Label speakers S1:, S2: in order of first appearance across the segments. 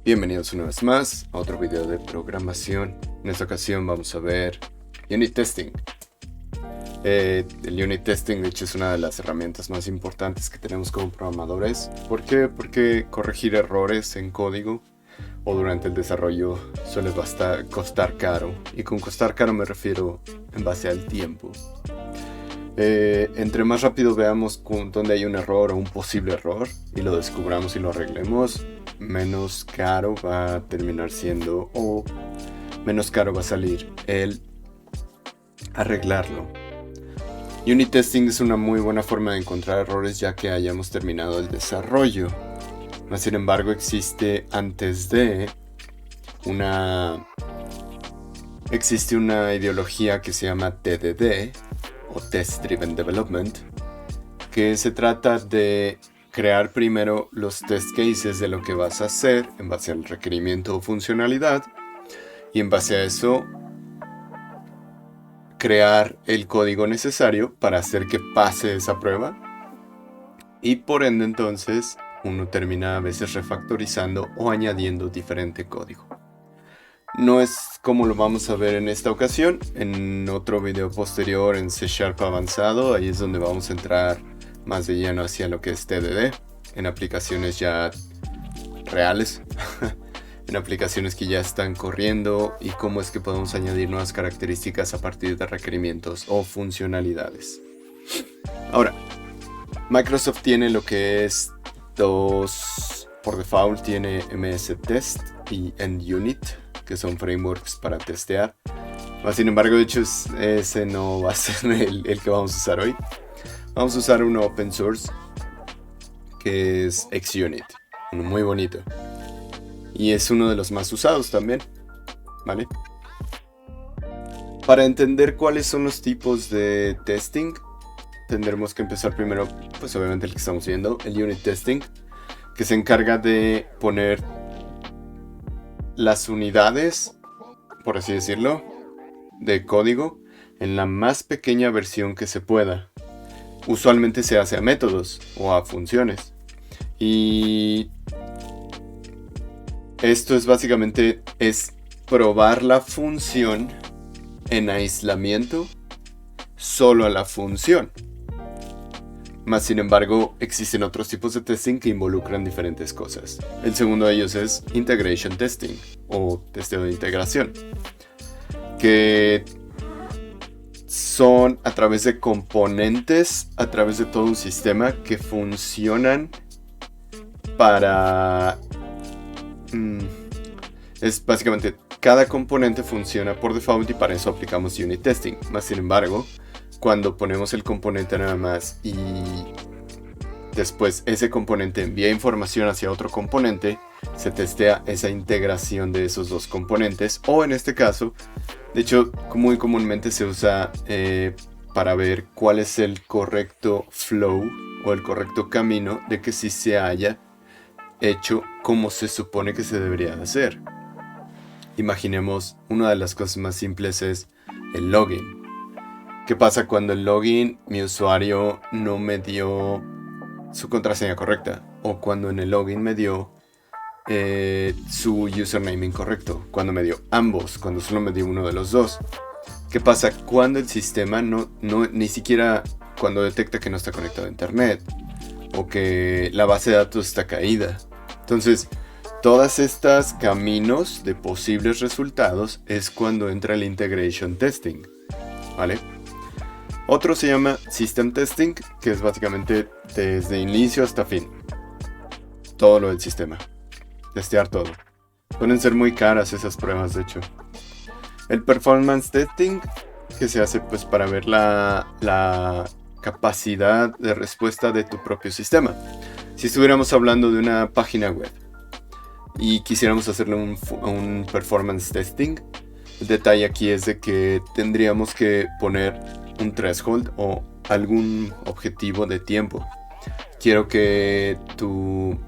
S1: Bienvenidos una vez más a otro video de programación. En esta ocasión vamos a ver Unit Testing. El Unit Testing de hecho es una de las herramientas más importantes que tenemos como programadores. ¿Por qué? Porque corregir errores en código o durante el desarrollo suele costar caro. Y con costar caro me refiero en base al tiempo. Entre más rápido veamos dónde hay un error o un posible error y lo descubramos y lo arreglemos, menos caro va a terminar siendo o menos caro va a salir el arreglarlo. Unit Testing es una muy buena forma de encontrar errores ya que hayamos terminado el desarrollo. Mas sin embargo existe una ideología que se llama TDD o Test Driven Development, que se trata de crear primero los test cases de lo que vas a hacer en base al requerimiento o funcionalidad y en base a eso crear el código necesario para hacer que pase esa prueba y por ende entonces uno termina a veces refactorizando o añadiendo diferente código. No es como lo vamos a ver en esta ocasión. En otro video posterior en C# avanzado, ahí es donde vamos a entrar más de lleno hacia lo que es TDD, en aplicaciones ya reales, en aplicaciones que ya están corriendo y cómo es que podemos añadir nuevas características a partir de requerimientos o funcionalidades. Ahora, Microsoft tiene lo que es por default tiene MS Test y NUnit, que son frameworks para testear. Sin embargo, de hecho, ese no va a ser el que vamos a usar hoy. Vamos a usar uno open source, que es XUnit, uno muy bonito. Y es uno de los más usados también, ¿vale? Para entender cuáles son los tipos de testing, tendremos que empezar primero, pues obviamente el que estamos viendo, el Unit Testing, que se encarga de poner las unidades, por así decirlo, de código en la más pequeña versión que se pueda. Usualmente se hace a métodos o a funciones. Y esto es básicamente probar la función en aislamiento solo a la función. Mas sin embargo, existen otros tipos de testing que involucran diferentes cosas. El segundo de ellos es Integration Testing o testeo de integración, que son a través de componentes, a través de todo un sistema que funcionan para... es básicamente cada componente funciona por default y para eso aplicamos Unit Testing. Mas sin embargo, cuando ponemos el componente nada más y después ese componente envía información hacia otro componente, se testea esa integración de esos dos componentes, o en este caso, de hecho muy comúnmente se usa para ver cuál es el correcto flow o el correcto camino de que sí se haya hecho como se supone que se debería de hacer. Imaginemos, una de las cosas más simples es el login. ¿Qué pasa cuando el login mi usuario no me dio su contraseña correcta? O cuando en el login me dio su username incorrecto. Cuando me dio ambos, cuando solo me dio uno de los dos. ¿Qué pasa cuando el sistema ni siquiera cuando detecta que no está conectado a internet? O que la base de datos está caída. Entonces, todas estas caminos de posibles resultados es cuando entra el Integration Testing, ¿vale? Otro se llama System Testing, que es básicamente desde inicio hasta fin. Todo lo del sistema. Testear todo. Pueden ser muy caras esas pruebas, de hecho. El Performance Testing, que se hace pues para ver la capacidad de respuesta de tu propio sistema. Si estuviéramos hablando de una página web y quisiéramos hacerle un Performance Testing, el detalle aquí es de que tendríamos que poner un threshold o algún objetivo de tiempo. Quiero que tu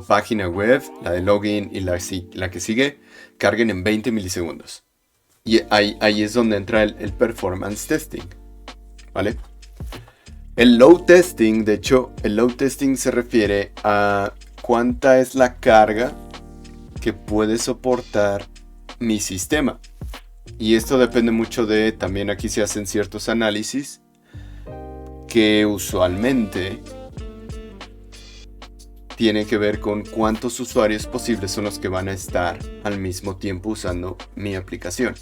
S1: página web, la de login y la que sigue, carguen en 20 milisegundos. Y ahí es donde entra el performance testing, ¿vale? El load testing, de hecho, el load testing se refiere a cuánta es la carga que puede soportar mi sistema. Y esto depende mucho de, también aquí se hacen ciertos análisis que usualmente tiene que ver con cuántos usuarios posibles son los que van a estar al mismo tiempo usando mi aplicación.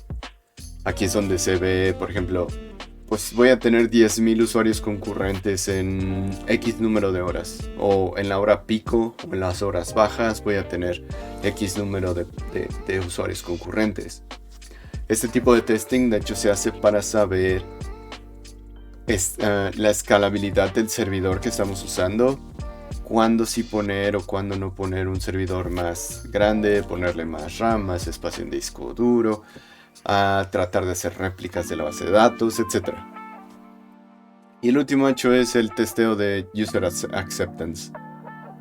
S1: Aquí es donde se ve, por ejemplo, pues voy a tener 10.000 usuarios concurrentes en X número de horas. O en la hora pico o en las horas bajas voy a tener X número de usuarios concurrentes. Este tipo de testing de hecho se hace para saber la escalabilidad del servidor que estamos usando. Cuándo sí poner o cuándo no poner un servidor más grande, ponerle más RAM, más espacio en disco duro, a tratar de hacer réplicas de la base de datos, etc. Y el último hecho es el testeo de User Acceptance,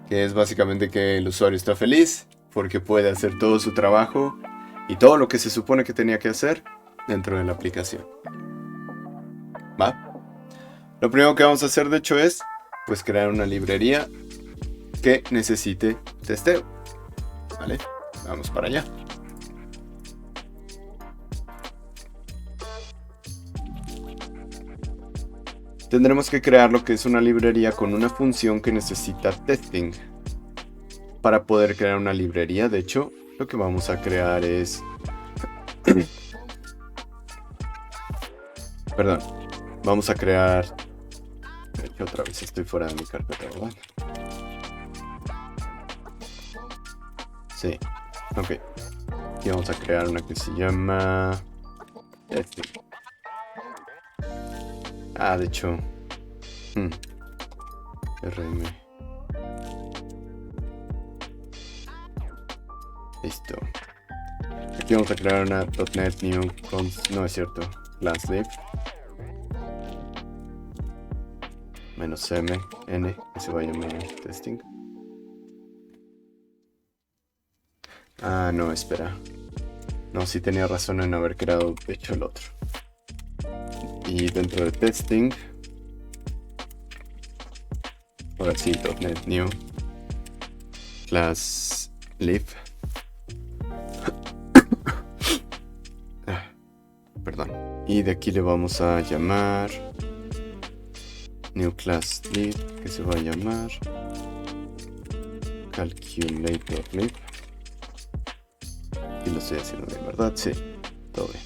S1: que es básicamente que el usuario está feliz porque puede hacer todo su trabajo y todo lo que se supone que tenía que hacer dentro de la aplicación. ¿Va? Lo primero que vamos a hacer de hecho es pues crear una librería que necesite testeo. ¿Vale? Vamos para allá. Tendremos que crear lo que es una librería con una función que necesita testing. Para poder crear una librería, de hecho, lo que vamos a crear es... Perdón. Vamos a crear... Otra vez estoy fuera de mi carpeta, ¿verdad? Sí. Ok. Aquí vamos a crear una que se llama... testing. De hecho... RM. Listo. Aquí vamos a crear una .NET New no es cierto, Landscape. -m, n, que se va a llamar testing. No, espera. No, sí tenía razón en haber creado, de hecho, el otro. Y dentro de testing, ahora sí, .NET New class live. Perdón. Y de aquí le vamos a llamar new class live, que se va a llamar calculator live. Y lo estoy haciendo bien, ¿verdad? Sí, todo bien.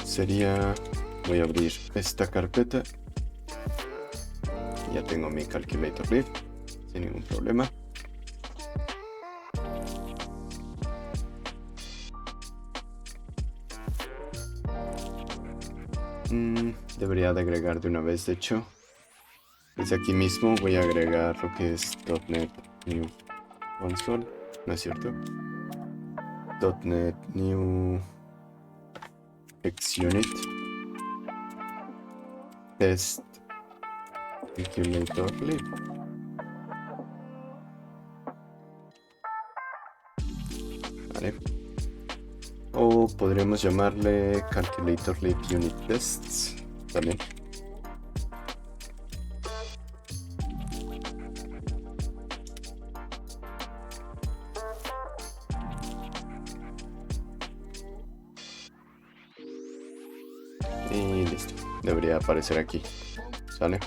S1: Sería, voy a abrir esta carpeta. Ya tengo mi calculator live sin ningún problema. Debería de agregar de una vez, de hecho. Desde aquí mismo voy a agregar lo que es .NET New Console, ¿no es cierto? .NET New XUnit Test Calculator Live. Vale. O podríamos llamarle Calculator Live Unit Tests también. Y listo, debería aparecer aquí, ¿sale?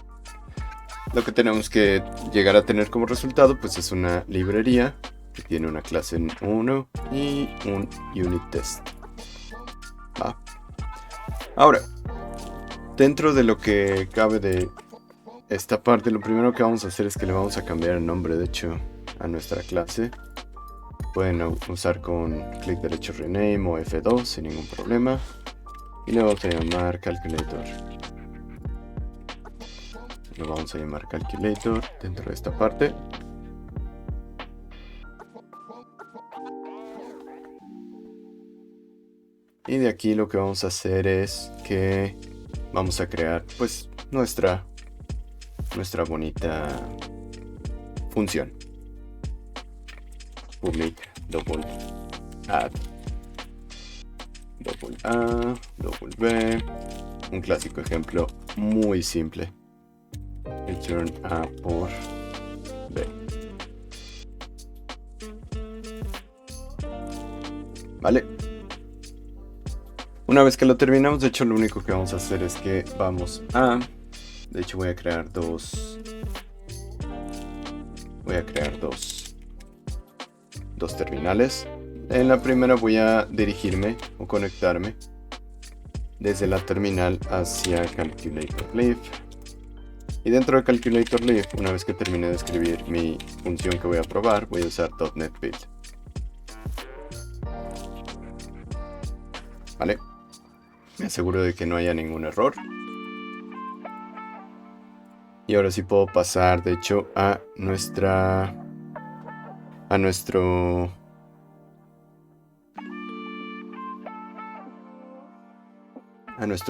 S1: Lo que tenemos que llegar a tener como resultado pues es una librería que tiene una clase 1 y un unit test. Ahora, dentro de lo que cabe de esta parte, lo primero que vamos a hacer es que le vamos a cambiar el nombre, de hecho, a nuestra clase. Pueden usar con clic derecho rename o F2 sin ningún problema. Y le vamos a llamar calculator. Lo vamos a llamar calculator dentro de esta parte. Y de aquí lo que vamos a hacer es que vamos a crear pues nuestra bonita función. Public double add doble A, doble B. Un clásico ejemplo muy simple. Return A por B. Vale. Una vez que lo terminamos, de hecho lo único que vamos a hacer es que vamos a... De hecho voy a crear dos terminales. En la primera voy a dirigirme o conectarme desde la terminal hacia CalculatorLive. Y dentro de CalculatorLive, una vez que termine de escribir mi función que voy a probar, voy a usar .NET Build. Vale. Me aseguro de que no haya ningún error. Y ahora sí puedo pasar, de hecho, a nuestro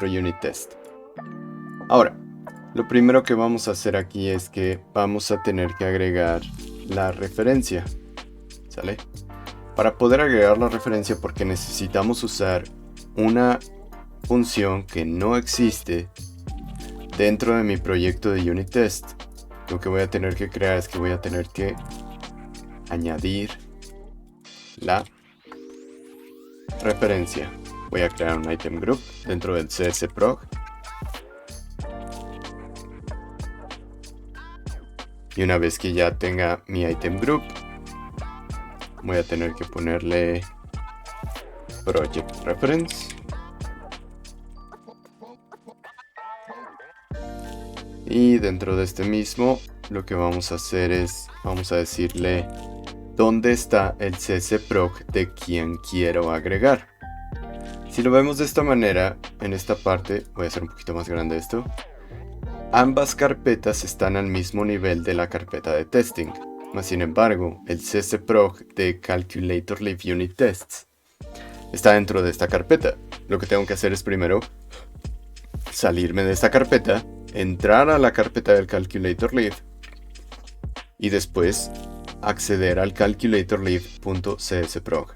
S1: unit test. Ahora, lo primero que vamos a hacer aquí es que vamos a tener que agregar la referencia. ¿Sale? Para poder agregar la referencia, porque necesitamos usar una función que no existe dentro de mi proyecto de unit test, lo que voy a tener que crear es que voy a tener que añadir la referencia. Voy a crear un item group dentro del csprog. Y una vez que ya tenga mi item group, voy a tener que ponerle project reference. Y dentro de este mismo, lo que vamos a hacer es, vamos a decirle dónde está el csprog de quien quiero agregar. Si lo vemos de esta manera, en esta parte, voy a hacer un poquito más grande esto. Ambas carpetas están al mismo nivel de la carpeta de testing. Mas sin embargo, el csprog de CalculatorLive Unit Tests está dentro de esta carpeta. Lo que tengo que hacer es primero salirme de esta carpeta, entrar a la carpeta del CalculatorLive y después acceder al calculatorlive.csprog.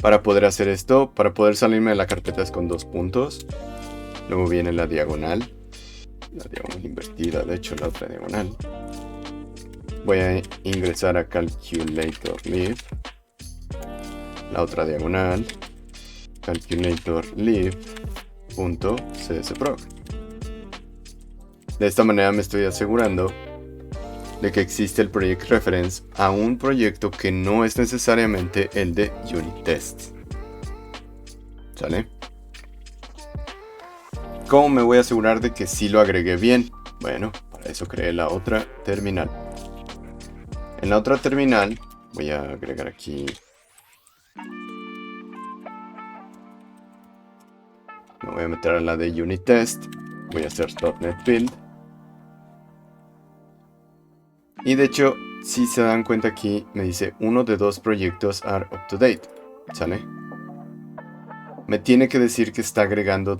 S1: Para poder hacer esto, para poder salirme de la carpeta es con 2 puntos. Luego viene la diagonal invertida, de hecho la otra diagonal. Voy a ingresar a CalculatorLive, la otra diagonal, calculatorlive.csprog. De esta manera me estoy asegurando de que existe el project reference a un proyecto que no es necesariamente el de unit test. ¿Sale? ¿Cómo me voy a asegurar de que sí lo agregué bien? Bueno, para eso creé la otra terminal. En la otra terminal voy a agregar aquí... Me voy a meter a la de unit test. Voy a hacer .NET Build. Y de hecho, si se dan cuenta aquí, me dice uno de 2 proyectos are up to date. ¿Sale? Me tiene que decir que está agregando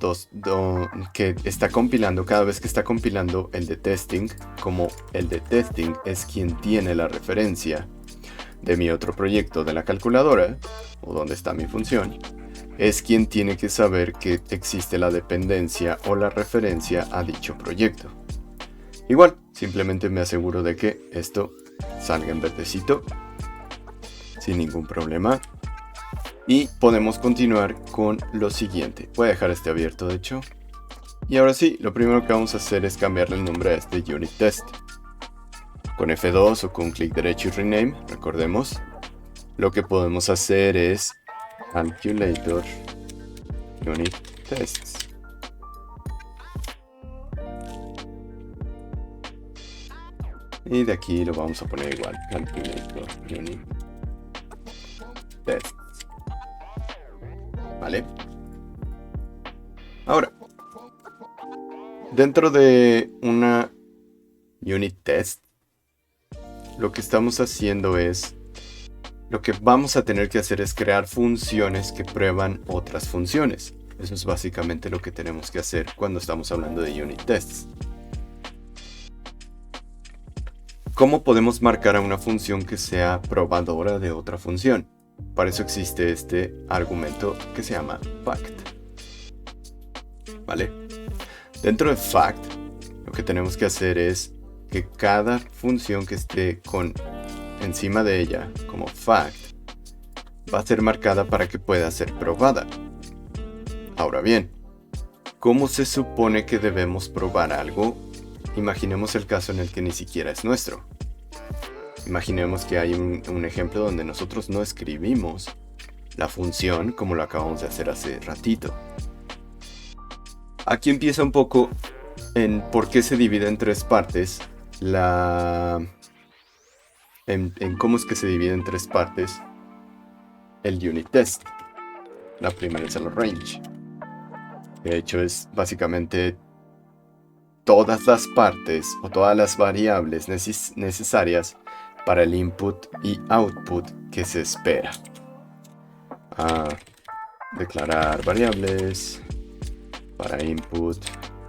S1: que está compilando cada vez que está compilando el de testing, como el de testing es quien tiene la referencia de mi otro proyecto de la calculadora, o donde está mi función, es quien tiene que saber que existe la dependencia o la referencia a dicho proyecto. Igual, simplemente me aseguro de que esto salga en verdecito, sin ningún problema. Y podemos continuar con lo siguiente. Voy a dejar este abierto, de hecho. Y ahora sí, lo primero que vamos a hacer es cambiarle el nombre a este unit test. Con F2 o con clic derecho y rename, recordemos. Lo que podemos hacer es calculator unit tests. Y de aquí lo vamos a poner igual, calculator unit tests. ¿Vale? Ahora, dentro de una unit test, lo que estamos haciendo es, lo que vamos a tener que hacer es crear funciones que prueban otras funciones. Eso es básicamente lo que tenemos que hacer cuando estamos hablando de unit tests. ¿Cómo podemos marcar a una función que sea probadora de otra función? Para eso existe este argumento que se llama fact. ¿Vale? Dentro de fact, lo que tenemos que hacer es que cada función que esté encima de ella como fact va a ser marcada para que pueda ser probada. Ahora bien, ¿cómo se supone que debemos probar algo? Imaginemos el caso en el que ni siquiera es nuestro. Imaginemos que hay un ejemplo donde nosotros no escribimos la función como lo acabamos de hacer hace ratito. Aquí empieza un poco en por qué se divide en tres partes en cómo es que se divide en tres partes el unit test. La primera es el range. De hecho es básicamente todas las partes o todas las variables necesarias para el input y output que se espera. Declarar variables para input,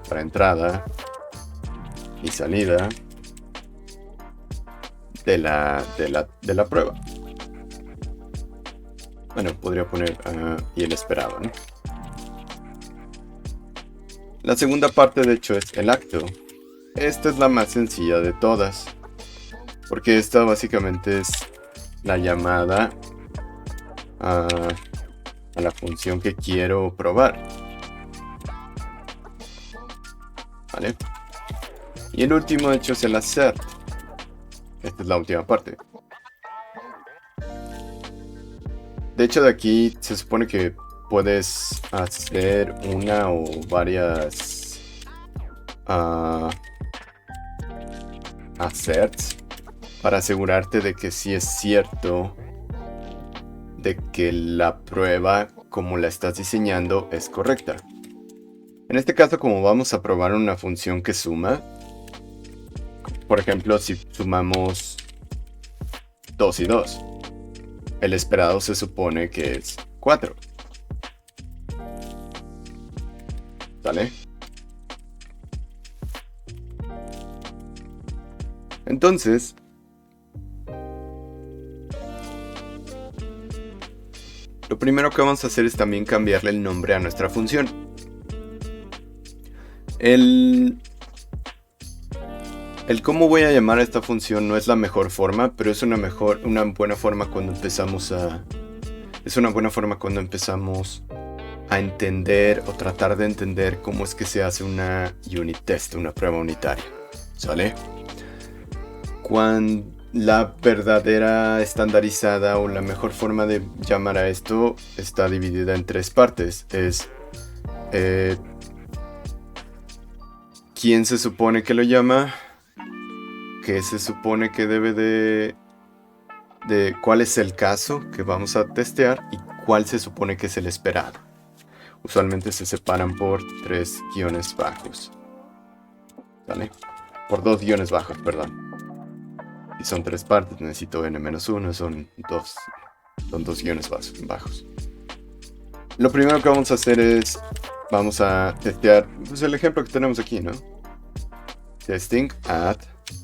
S1: para entrada y salida de la prueba. Bueno, podría poner y el esperado, ¿no? La segunda parte de hecho es el acto. Esta es la más sencilla de todas, porque esta básicamente es la llamada a la función que quiero probar. ¿Vale? Y el último de hecho es el assert. Esta es la última parte. De hecho de aquí se supone que puedes hacer una o varias asserts para asegurarte de que sí es cierto de que la prueba como la estás diseñando es correcta. En este caso, como vamos a probar una función que suma, por ejemplo, si sumamos 2 y 2, el esperado se supone que es 4. ¿Vale? Entonces, lo primero que vamos a hacer es también cambiarle el nombre a nuestra función. El cómo voy a llamar a esta función no es la mejor forma, pero es una buena forma cuando empezamos a entender o tratar de entender cómo es que se hace una unit test, una prueba unitaria. ¿Sale? La verdadera estandarizada o la mejor forma de llamar a esto está dividida en tres partes. Es quién se supone que lo llama, qué se supone que debe de cuál es el caso que vamos a testear y cuál se supone que es el esperado. Usualmente se separan por 3 guiones bajos. ¿Vale? Por 2 guiones bajos, perdón. Y son 3 partes, necesito n-1, son 2 guiones bajos. Lo primero que vamos a hacer es, vamos a testear pues, el ejemplo que tenemos aquí, ¿no? Testing at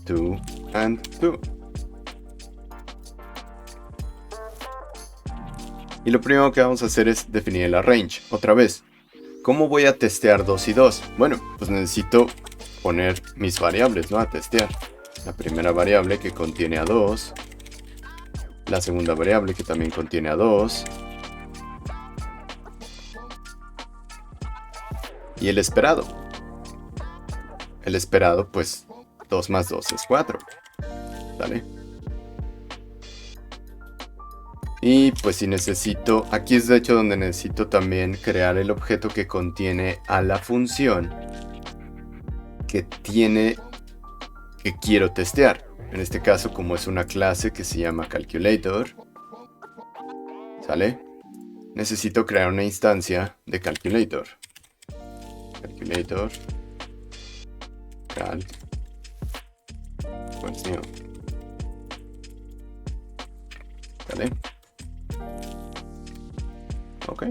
S1: 2 and 2. Y lo primero que vamos a hacer es definir la range. Otra vez, ¿cómo voy a testear 2 y 2? Bueno, pues necesito poner mis variables, ¿no? A testear. La primera variable que contiene a 2. La segunda variable que también contiene a 2. Y el esperado. El esperado, pues, 2 más 2 es 4. ¿Vale? Y pues si necesito, aquí es de hecho donde necesito también crear el objeto que contiene a la función que quiero testear. En este caso, como es una clase que se llama calculator, ¿sale? Necesito crear una instancia de calculator. Calculator. Calc. Pues new. ¿Vale? Ok.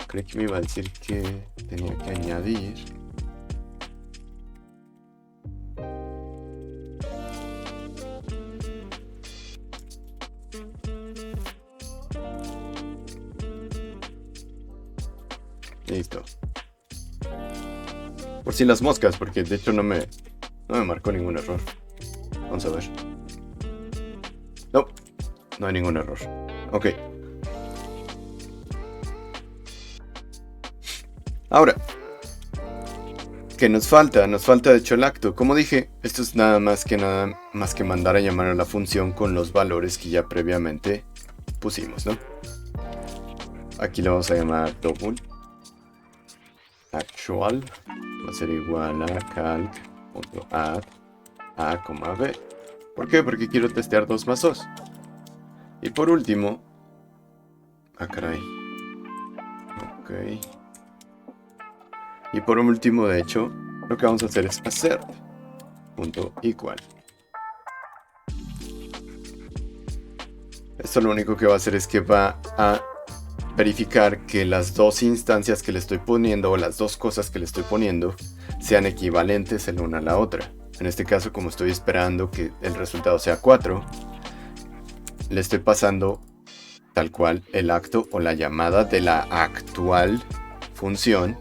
S1: Creí que me iba a decir que tenía que añadir. Listo. Por si las moscas, porque de hecho no me marcó ningún error. Vamos a ver. No hay ningún error. Ok. Ahora, ¿qué nos falta? Nos falta de hecho el acto. Como dije, esto es nada más que mandar a llamar a la función con los valores que ya previamente pusimos, ¿no? Aquí le vamos a llamar double actual. Va a ser igual a calc.add a, b. ¿Por qué? Porque quiero testear 2 más 2. Y por último... caray. Ok. Y por último, de hecho, lo que vamos a hacer es assert. Punto igual. Esto lo único que va a hacer es que va a verificar que las dos instancias que le estoy poniendo, o las dos cosas que le estoy poniendo, sean equivalentes en una a la otra. En este caso, como estoy esperando que el resultado sea 4, le estoy pasando tal cual el acto o la llamada de la actual función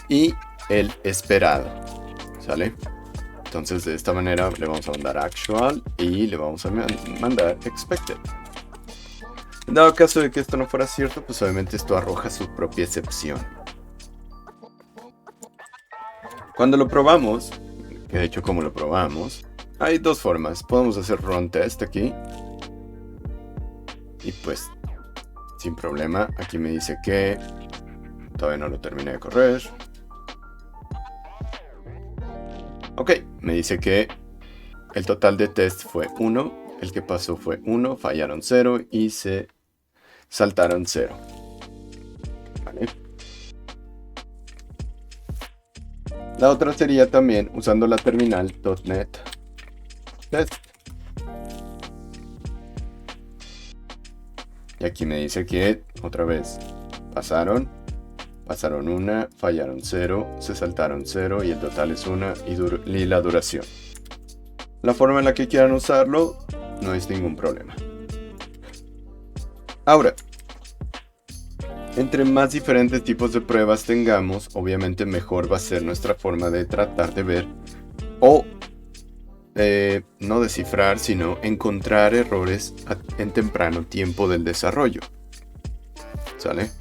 S1: y el esperado, ¿sale? Entonces de esta manera le vamos a mandar actual y le vamos a mandar expected. En dado caso de que esto no fuera cierto, pues obviamente esto arroja su propia excepción. Cuando lo probamos, que de hecho como lo probamos, hay dos formas. Podemos hacer run test aquí. Y pues, sin problema, aquí me dice que todavía no lo terminé de correr. Ok, me dice que el total de test fue 1, el que pasó fue 1, fallaron 0 y se saltaron 0. Vale. La otra sería también usando la terminal .NET Test. Y aquí me dice que, otra vez, pasaron 1, fallaron 0, se saltaron 0 y el total es 1 y la duración. La forma en la que quieran usarlo no es ningún problema. Ahora, entre más diferentes tipos de pruebas tengamos, obviamente mejor va a ser nuestra forma de tratar de ver o no descifrar, sino encontrar errores en temprano tiempo del desarrollo. ¿Sale?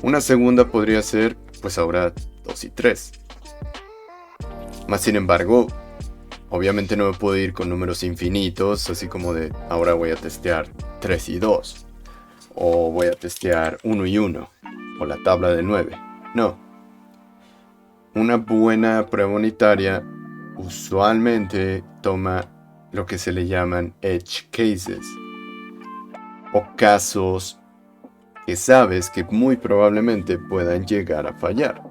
S1: Una segunda podría ser, pues ahora 2 y 3. Más sin embargo, obviamente no me puedo ir con números infinitos, así como de ahora voy a testear 3 y 2. O voy a testear 1 y 1. O la tabla de 9. No. Una buena prueba unitaria usualmente toma lo que se le llaman edge cases, o casos que sabes que muy probablemente puedan llegar a fallar.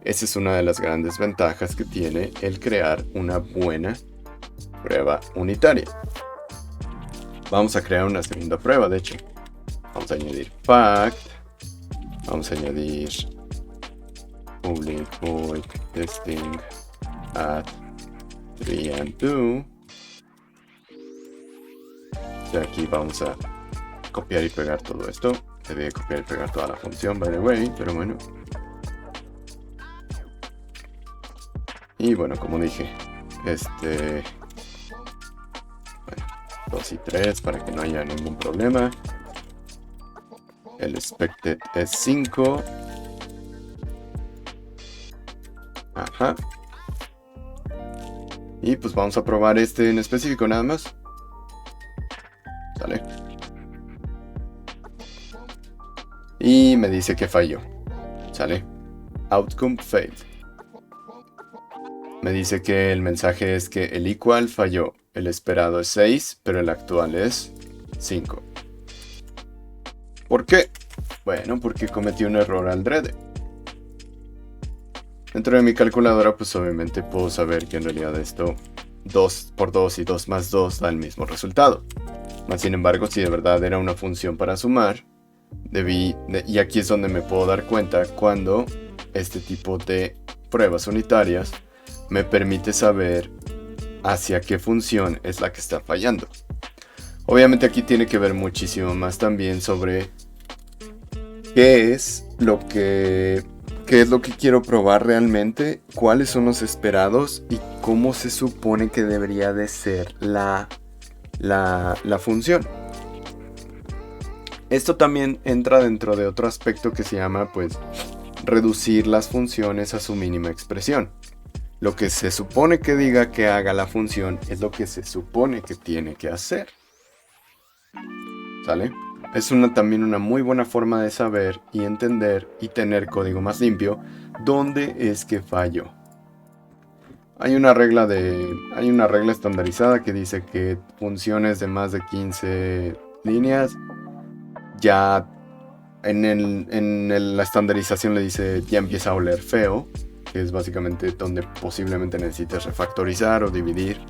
S1: Esa es una de las grandes ventajas que tiene el crear una buena prueba unitaria. Vamos a crear una segunda prueba, de hecho. Vamos a añadir fact. Vamos a añadir public void testing at 3 and 2. Y aquí vamos a copiar y pegar todo esto. Debe copiar y pegar toda la función, by the way, pero bueno. Y bueno, como dije, bueno, 2 y 3 para que no haya ningún problema. El expected es 5. Ajá. Y pues vamos a probar este en específico nada más. ¿Sale? Y me dice que falló. ¿Sale? Outcome failed. Me dice que el mensaje es que el equal falló. El esperado es 6, pero el actual es 5. ¿Por qué? Bueno, porque cometí un error al drede. Dentro de mi calculadora, pues obviamente puedo saber que en realidad esto 2 por 2 y 2 más 2 da el mismo resultado. Mas sin embargo, si de verdad era una función para sumar, y aquí es donde me puedo dar cuenta cuando este tipo de pruebas unitarias me permite saber hacia qué función es la que está fallando. Obviamente aquí tiene que ver muchísimo más también sobre ¿Qué es lo que quiero probar realmente? ¿Cuáles son los esperados? ¿Y cómo se supone que debería de ser la función? Esto también entra dentro de otro aspecto que se llama, pues, reducir las funciones a su mínima expresión. Lo que se supone que diga que haga la función es lo que se supone que tiene que hacer. ¿Sale? Es también una muy buena forma de saber y entender y tener código más limpio dónde es que falló. Hay una regla estandarizada que dice que funciones de más de 15 líneas ya la estandarización le dice ya empieza a oler feo, que es básicamente donde posiblemente necesites refactorizar o dividir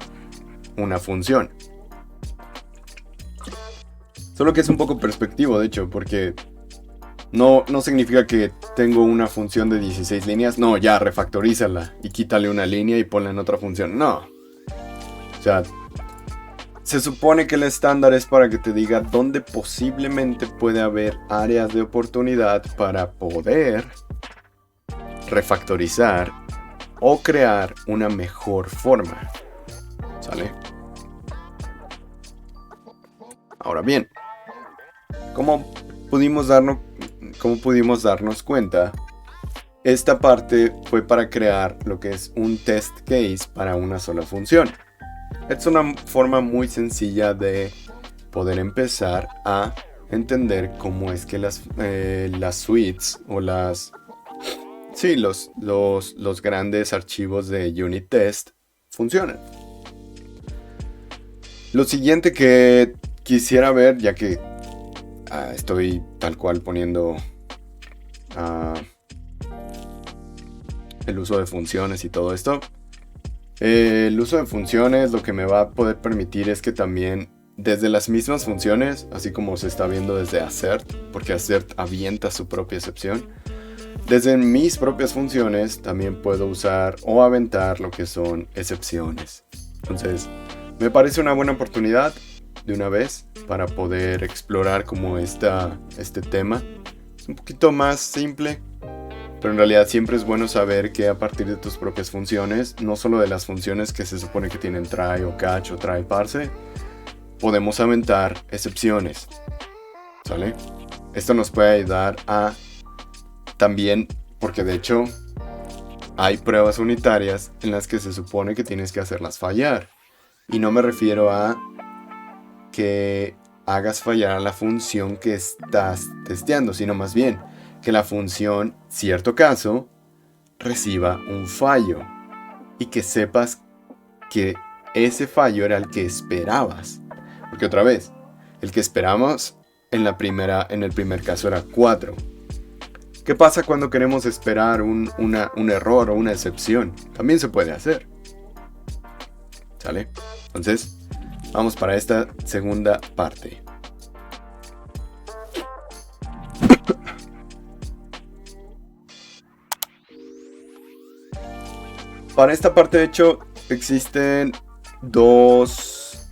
S1: una función. Solo que es un poco perspectivo, de hecho, porque no significa que tengo una función de 16 líneas. No, ya, refactorízala y quítale una línea y ponla en otra función. No. O sea, se supone que el estándar es para que te diga dónde posiblemente puede haber áreas de oportunidad para poder refactorizar o crear una mejor forma. ¿Sale? Ahora bien, ¿cómo pudimos darnos cuenta? Esta parte fue para crear lo que es un test case para una sola función. Es una forma muy sencilla de poder empezar a entender cómo es que las suites o los grandes archivos de unit test funcionan. Lo siguiente que quisiera ver, ya que estoy tal cual poniendo el uso de funciones y todo esto. El uso de funciones lo que me va a poder permitir es que también desde las mismas funciones, así como se está viendo desde assert, porque assert avienta su propia excepción, desde mis propias funciones también puedo usar o aventar lo que son excepciones. Entonces, me parece una buena oportunidad de una vez para poder explorar como este tema. Es un poquito más simple, pero en realidad siempre es bueno saber que a partir de tus propias funciones, no solo de las funciones que se supone que tienen try o catch o try parse, podemos aventar excepciones. ¿Sale? Esto nos puede ayudar a también, porque de hecho hay pruebas unitarias en las que se supone que tienes que hacerlas fallar. Y no me refiero a que hagas fallar a la función que estás testeando, sino más bien que la función, cierto caso, reciba un fallo y que sepas que ese fallo era el que esperabas. Porque otra vez, el que esperamos en el primer caso era 4. ¿Qué pasa cuando queremos esperar un error o una excepción? También se puede hacer. ¿Sale? Entonces, vamos para esta segunda parte. Para esta parte, de hecho, existen dos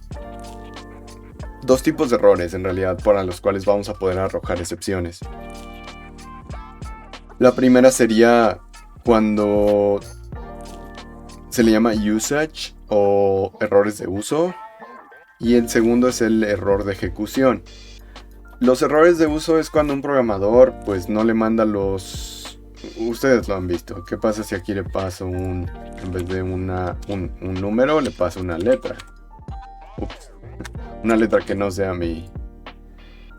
S1: tipos de errores, en realidad, para los cuales vamos a poder arrojar excepciones. La primera sería cuando se le llama usage o errores de uso. Y el segundo es el error de ejecución. Los errores de uso es cuando un programador pues no le manda los... Ustedes lo han visto. ¿Qué pasa si aquí le paso en vez de un número, le paso una letra? Ups. Una letra que no sea mi...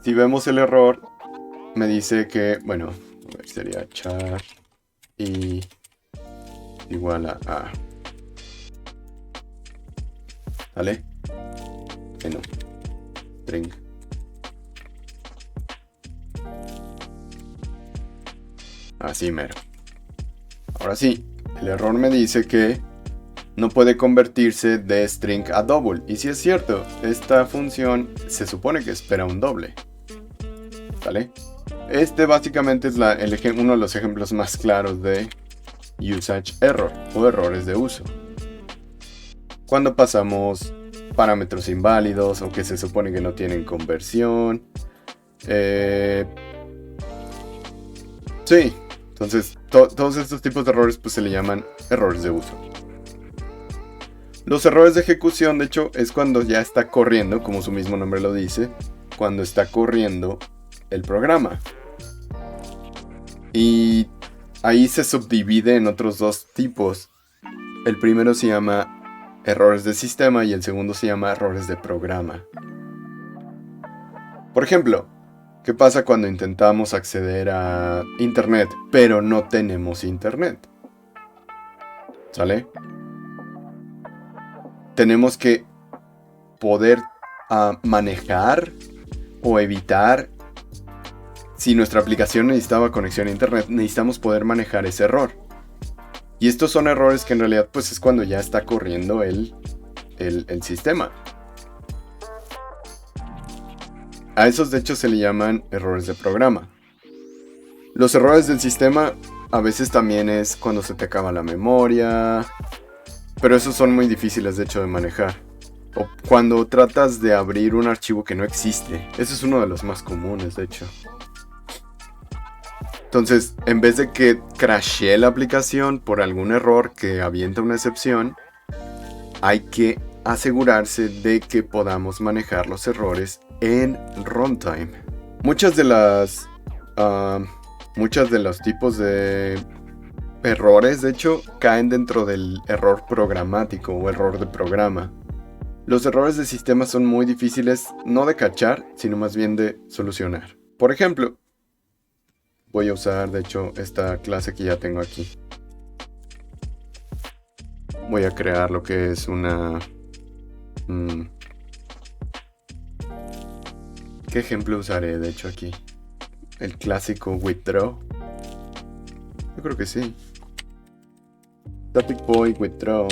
S1: Si vemos el error, me dice que, bueno, a ver, sería char y igual a. ¿Vale? Que no. String. Así mero. Ahora sí, el error me dice que no puede convertirse de string a double. Y si es cierto, esta función se supone que espera un doble. ¿Vale? Este básicamente es uno de los ejemplos más claros de usage error o errores de uso. Cuando pasamos parámetros inválidos o que se supone que no tienen conversión. Sí, entonces todos estos tipos de errores pues se le llaman errores de uso. Los errores de ejecución, de hecho, es cuando ya está corriendo, como su mismo nombre lo dice, cuando está corriendo el programa. Y ahí se subdivide en otros dos tipos. El primero se llama errores de sistema y el segundo se llama errores de programa. Por ejemplo, ¿qué pasa cuando intentamos acceder a internet, pero no tenemos internet? ¿Sale? Tenemos que poder manejar o evitar. Si nuestra aplicación necesitaba conexión a internet, necesitamos poder manejar ese error. Y estos son errores que en realidad pues es cuando ya está corriendo el sistema. A esos de hecho se le llaman errores de programa. Los errores del sistema a veces también es cuando se te acaba la memoria, pero esos son muy difíciles de hecho de manejar. O cuando tratas de abrir un archivo que no existe. Ese es uno de los más comunes de hecho. Entonces, en vez de que crashee la aplicación por algún error que avienta una excepción, hay que asegurarse de que podamos manejar los errores en runtime. Muchos de los tipos de errores, de hecho, caen dentro del error programático o error de programa. Los errores de sistema son muy difíciles no de cachar, sino más bien de solucionar. Por ejemplo, voy a usar, de hecho, esta clase que ya tengo aquí. Voy a crear lo que es una... ¿Qué ejemplo usaré, de hecho, aquí? El clásico withdraw. Yo creo que sí. Static void withdraw.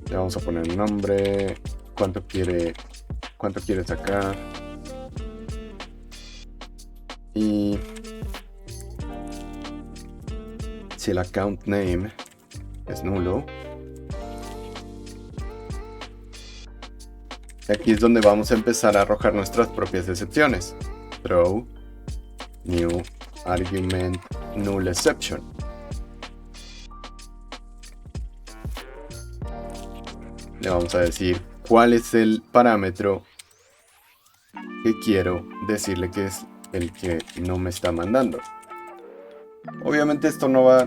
S1: Le vamos a poner un nombre. ¿Cuánto quiere sacar? Y si el account name es nulo, aquí es donde vamos a empezar a arrojar nuestras propias excepciones. Throw new argument null exception. Le vamos a decir cuál es el parámetro que quiero decirle que es el que no me está mandando. Obviamente esto no va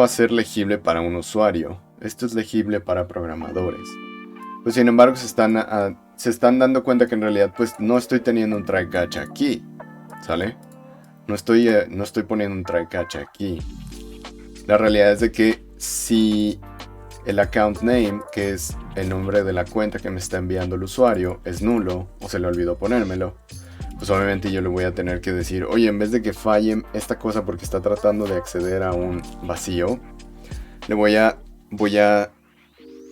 S1: a ser legible para un usuario. Esto es legible para programadores. Pues sin embargo se están dando cuenta que en realidad pues no estoy teniendo un try catch aquí. ¿Sale? No estoy poniendo un try catch aquí. La realidad es de que si el account name, que es el nombre de la cuenta que me está enviando el usuario, es nulo o se le olvidó ponérmelo, pues obviamente yo le voy a tener que decir, oye, en vez de que falle esta cosa porque está tratando de acceder a un vacío, le voy a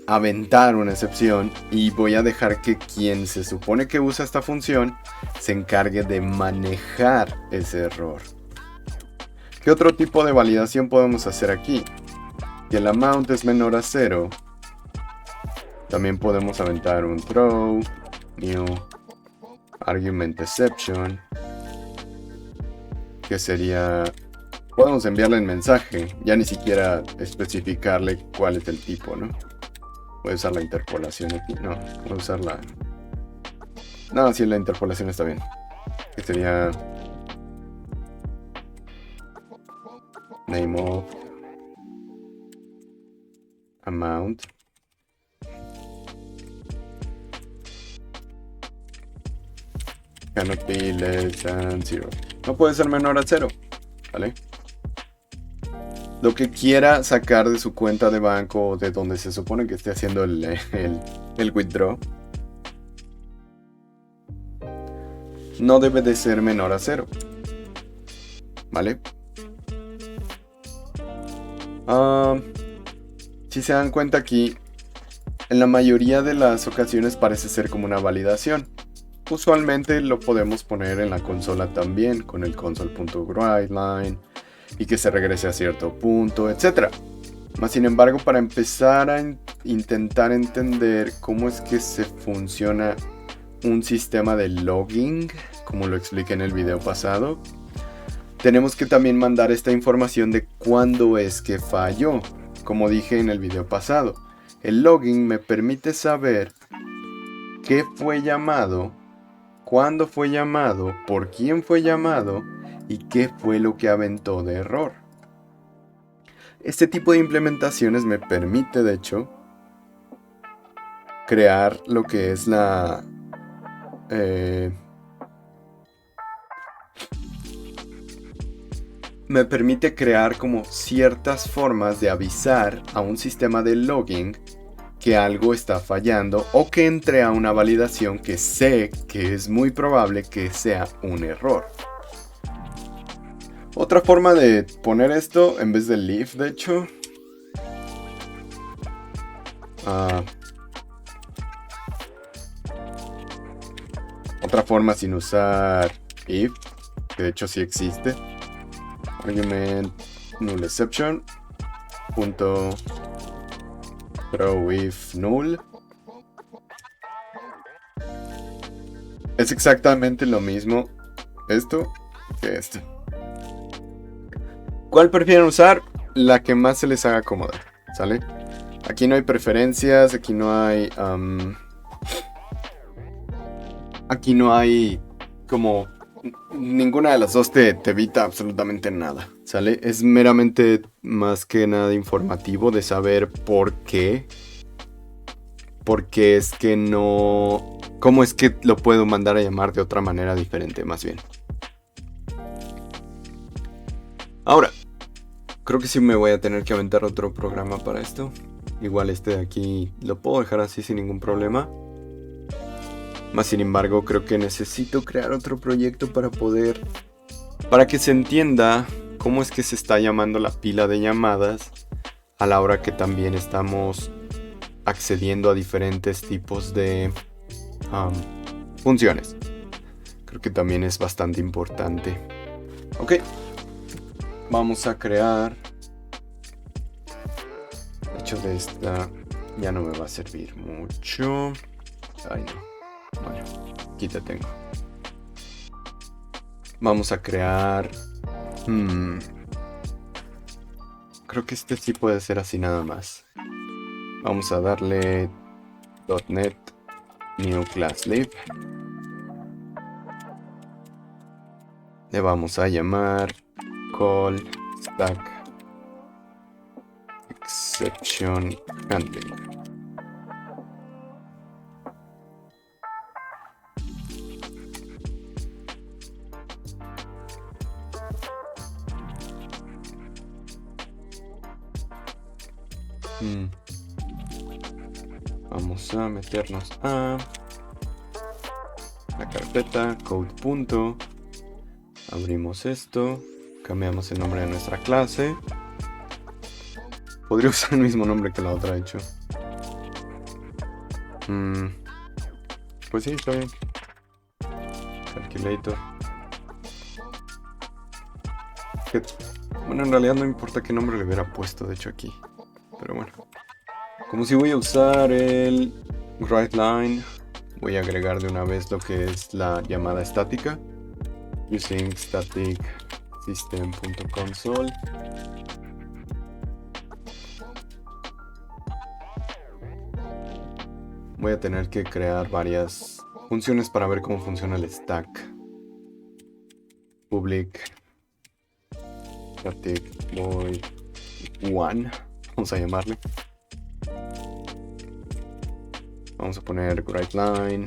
S1: aventar una excepción y voy a dejar que quien se supone que usa esta función se encargue de manejar ese error. ¿Qué otro tipo de validación podemos hacer aquí? Si el amount es menor a 0, también podemos aventar un throw new argument exception, que sería, podemos enviarle el mensaje, ya ni siquiera especificarle cuál es el tipo, ¿no? Voy a usar la interpolación aquí, no, voy a usar la... No, sí, la interpolación está bien, que sería name of amount cannot be less than 0. No puede ser menor a 0, ¿vale? Lo que quiera sacar de su cuenta de banco o de donde se supone que esté haciendo el withdraw no debe de ser menor a 0, ¿vale? Si se dan cuenta aquí, en la mayoría de las ocasiones parece ser como una validación. Usualmente lo podemos poner en la consola también, con el console.writeLine y que se regrese a cierto punto, etc. Mas sin embargo, para empezar a intentar entender cómo es que se funciona un sistema de logging, como lo expliqué en el video pasado, tenemos que también mandar esta información de cuándo es que falló, como dije en el video pasado. El logging me permite saber qué fue llamado, cuándo fue llamado, por quién fue llamado y qué fue lo que aventó de error. Este tipo de implementaciones me permite, de hecho, crear lo que es me permite crear como ciertas formas de avisar a un sistema de logging que algo está fallando o que entre a una validación que sé que es muy probable que sea un error. Otra forma de poner esto en vez de leave, de hecho, otra forma sin usar if, que de hecho sí existe, argument null exception punto throw if null, es exactamente lo mismo esto que esto. ¿Cuál prefieren usar? La que más se les haga cómoda, ¿sale? Aquí no hay preferencias, aquí no hay como ninguna de las dos te evita absolutamente nada, ¿sale? Es meramente más que nada informativo de saber por qué es que no, cómo es que lo puedo mandar a llamar de otra manera diferente, más bien. Ahora, creo que sí me voy a tener que aventar otro programa para esto. Igual este de aquí lo puedo dejar así sin ningún problema. Más sin embargo, creo que necesito crear otro proyecto para que se entienda cómo es que se está llamando la pila de llamadas a la hora que también estamos accediendo a diferentes tipos de funciones. Creo que también es bastante importante. Ok, vamos a crear. De hecho, de esta ya no me va a servir mucho. Ay, no. Bueno, aquí te tengo. Vamos a crear. Creo que este sí puede ser así nada más. Vamos a darle .NET New Class Lib. Le vamos a llamar Call Stack Exception Handling. Vamos a meternos a la carpeta code. Abrimos esto, cambiamos el nombre de nuestra clase. Podría usar el mismo nombre que la otra, de hecho. Pues sí, está bien. Calculator. Bueno, en realidad no importa qué nombre le hubiera puesto, de hecho, aquí. Pero bueno. Como si voy a usar el WriteLine, voy a agregar de una vez lo que es la llamada estática. Using static system.console. Voy a tener que crear varias funciones para ver cómo funciona el stack. Public static void one, vamos a llamarle. Vamos a poner WriteLine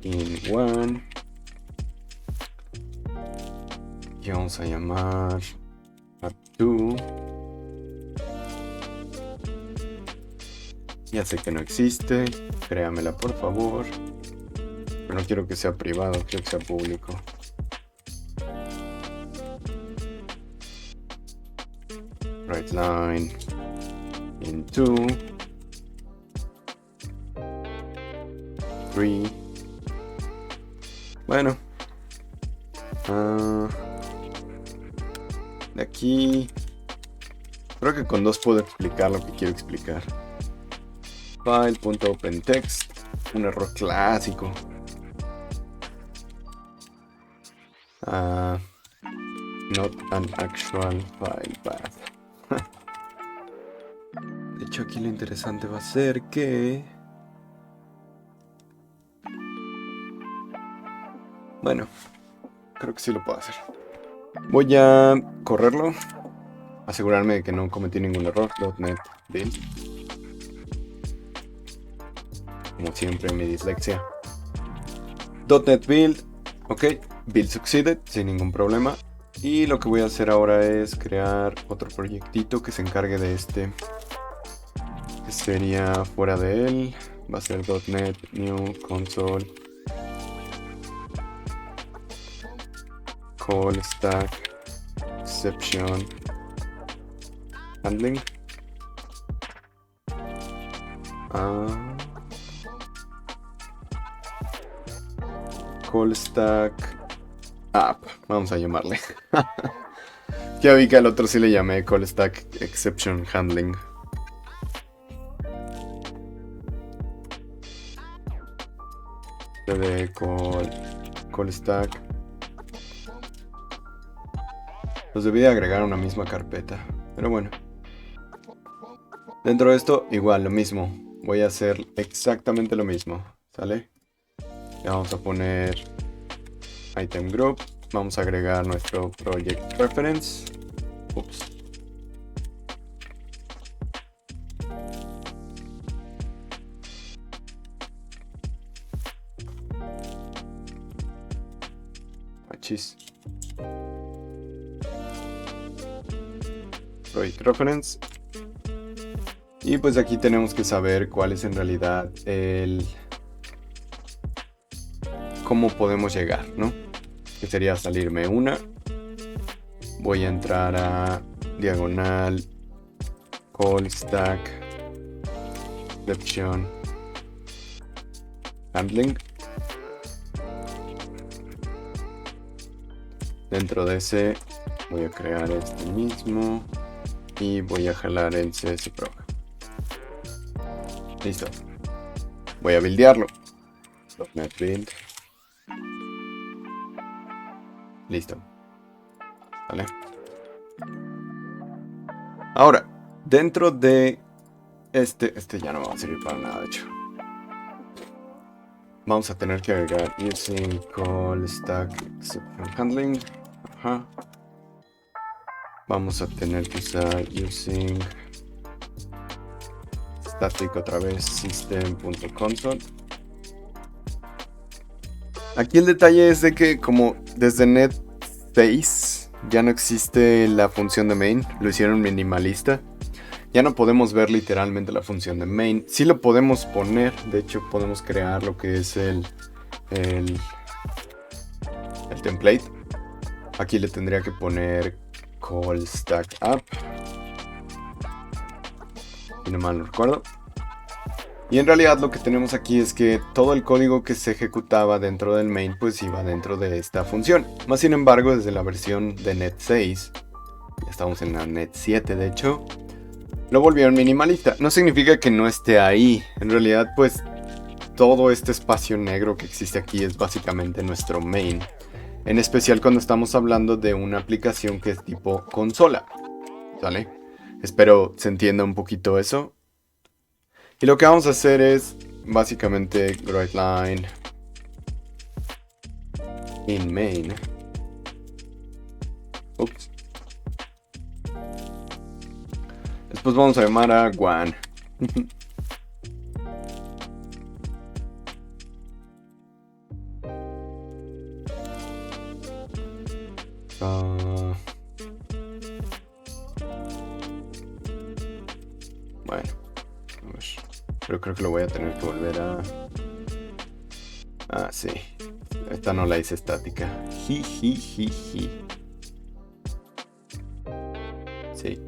S1: in one y vamos a llamar a 2. Ya sé que no existe, créamela por favor, pero no quiero que sea privado, quiero que sea público. WriteLine in 2 3. Bueno, de aquí creo que con 2 puedo explicar lo que quiero explicar. file.opentext. Un error clásico. Not an actual file path. De hecho, aquí lo interesante va a ser que... Bueno, creo que sí lo puedo hacer. Voy a correrlo. Asegurarme de que no cometí ningún error. .NET build. Como siempre, mi dislexia. .NET build. Ok. Build succeeded. Sin ningún problema. Y lo que voy a hacer ahora es crear otro proyectito que se encargue de este. Que sería fuera de él. Va a ser .NET New Console. Call Stack Exception Handling. Call Stack App, vamos a llamarle. Ya vi que al otro sí le llamé Call Stack Exception Handling. De call Stack. Los debí de agregar a una misma carpeta, pero bueno. Dentro de esto, igual, lo mismo. Voy a hacer exactamente lo mismo, ¿sale? Le vamos a poner item group. Vamos a agregar nuestro project reference. Ups. Achis. Project reference. Y pues aquí tenemos que saber cuál es en realidad cómo podemos llegar, ¿no? Que sería salirme una. Voy a entrar a diagonal call stack exception handling. Dentro de ese voy a crear este mismo y voy a jalar el CSProg. Listo. Voy a buildearlo. .NET build. Listo. ¿Vale? Ahora, dentro de este ya no va a servir para nada, de hecho. Vamos a tener que agregar using call stack exception handling. Ajá. Vamos a tener que usar using static otra vez system.console. Aquí el detalle es de que como desde Net 6 ya no existe la función de main, lo hicieron minimalista. Ya no podemos ver literalmente la función de main. Sí lo podemos poner, de hecho podemos crear lo que es el template. Aquí le tendría que poner call stack app, si no mal no recuerdo. Y en realidad lo que tenemos aquí es que todo el código que se ejecutaba dentro del main pues iba dentro de esta función. Más sin embargo, desde la versión de Net 6, ya estamos en la Net 7 de hecho, lo volvieron minimalista. No significa que no esté ahí. En realidad pues todo este espacio negro que existe aquí es básicamente nuestro main. En especial cuando estamos hablando de una aplicación que es tipo consola. ¿Sale? Espero se entienda un poquito eso. Y lo que vamos a hacer es básicamente writeLine in main. Ups. Después vamos a llamar a one. Bueno, a ver. Pero creo que lo voy a tener que volver a... Ah, sí. Esta no la hice estática. Jijijiji. Sí.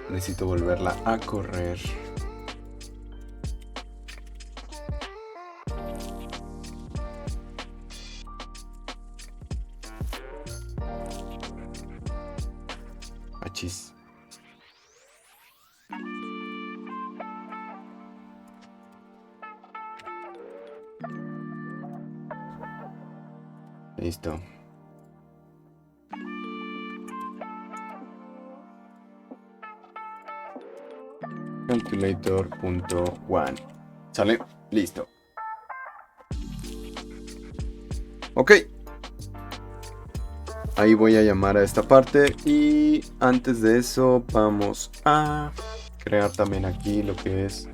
S1: Necesito volverla a correr. Achis. Listo. Calculator.one. ¿Sale? Listo. Ok. Ahí voy a llamar a esta parte. Y antes de eso vamos a crear también aquí lo que es...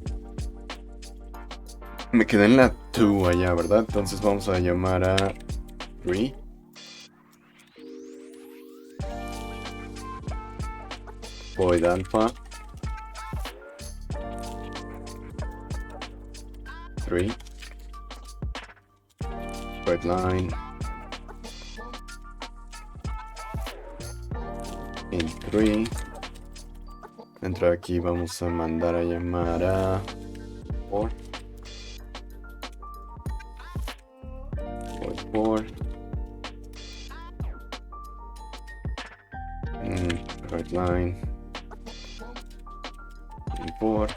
S1: Me quedé en la 2 allá, ¿verdad? Entonces vamos a llamar a 3. Void alpha 3. Red line in 3. Dentro de aquí vamos a mandar a llamar a 4. Void 4. Red line in 4.